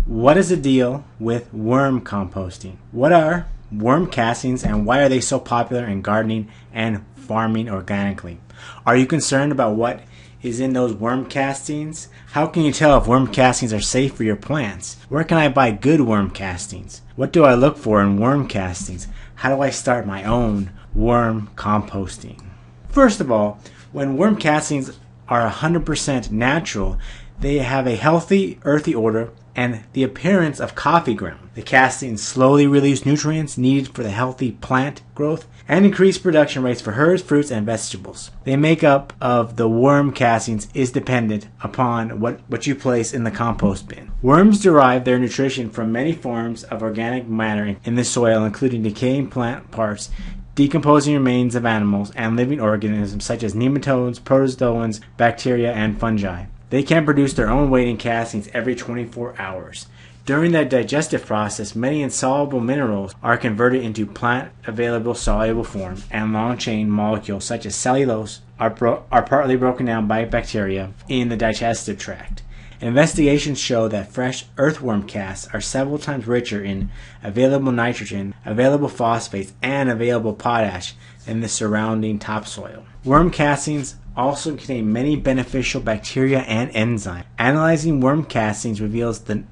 What is the deal with worm composting? What are worm castings and why are they so popular in gardening and farming organically? Are you concerned about what is in those worm castings? How can you tell if worm castings are safe for your plants? Where can I buy good worm castings? What do I look for in worm castings? How do I start my own worm composting? First of all, when worm castings are 100% natural, they have a healthy, earthy odor and the appearance of coffee ground. The castings slowly release nutrients needed for the healthy plant growth and increase production rates for herbs, fruits, and vegetables. The makeup of the worm castings is dependent upon what you place in the compost bin. Worms derive their nutrition from many forms of organic matter in the soil, including decaying plant parts, decomposing remains of animals, and living organisms such as nematodes, protozoans, bacteria, and fungi. They can produce their own weight in castings every 24 hours. During the digestive process, many insoluble minerals are converted into plant-available soluble form, and long-chain molecules such as cellulose are partly broken down by bacteria in the digestive tract. Investigations show that fresh earthworm casts are several times richer in available nitrogen, available phosphates, and available potash than the surrounding topsoil. Worm castings also contain many beneficial bacteria and enzymes. Analyzing worm castings reveals that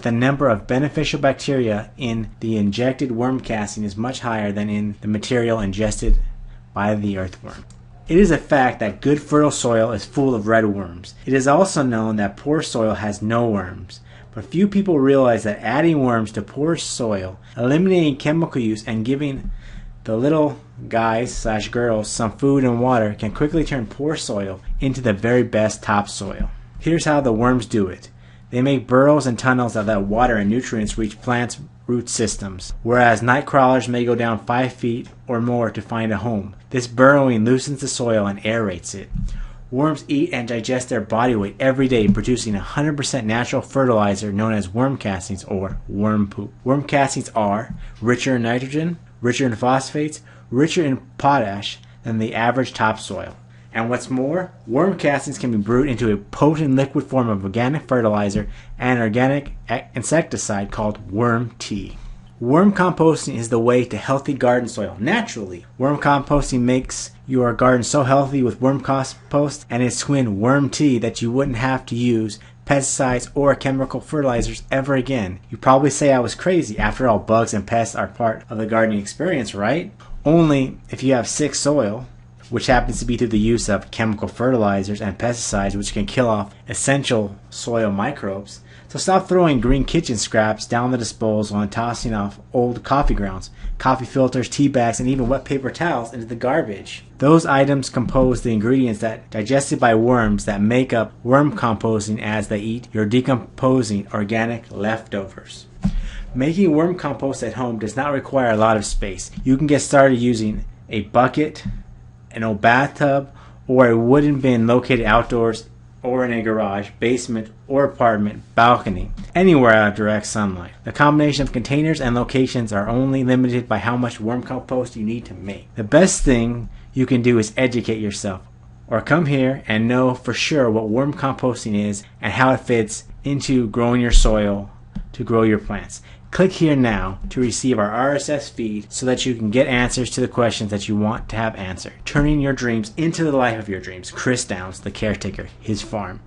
the number of beneficial bacteria in the injected worm casting is much higher than in the material ingested by the earthworm. It is a fact that good fertile soil is full of red worms. It is also known that poor soil has no worms. But few people realize that adding worms to poor soil, eliminating chemical use, and giving the little guys/girls some food and water can quickly turn poor soil into the very best topsoil. Here's how the worms do it. They make burrows and tunnels that let water and nutrients reach plants' root systems, whereas night crawlers may go down 5 feet or more to find a home. This burrowing loosens the soil and aerates it. Worms eat and digest their body weight every day, producing 100% natural fertilizer known as worm castings or worm poop. Worm castings are richer in nitrogen, richer in phosphates, richer in potash than the average topsoil. And what's more, worm castings can be brewed into a potent liquid form of organic fertilizer and organic insecticide called worm tea. Worm composting is the way to healthy garden soil naturally. Worm composting makes your garden so healthy with worm compost and its twin worm tea that you wouldn't have to use pesticides or chemical fertilizers ever again. You probably say I was crazy. After all, bugs and pests are part of the gardening experience, right? Only if you have sick soil, which happens to be through the use of chemical fertilizers and pesticides, which can kill off essential soil microbes. So stop throwing green kitchen scraps down the disposal and tossing off old coffee grounds, coffee filters, tea bags, and even wet paper towels into the garbage. Those items compose the ingredients that digested by worms that make up worm composting as they eat your decomposing organic leftovers. Making worm compost at home does not require a lot of space. You can get started using a bucket, an old bathtub, or a wooden bin located outdoors or in a garage, basement, or apartment, balcony, anywhere out of direct sunlight. The combination of containers and locations are only limited by how much worm compost you need to make. The best thing you can do is educate yourself, or come here and know for sure what worm composting is and how it fits into growing your soil to grow your plants. Click here now to receive our RSS feed so that you can get answers to the questions that you want to have answered. Turning your dreams into the life of your dreams. Chris Downs, the caretaker, his farm.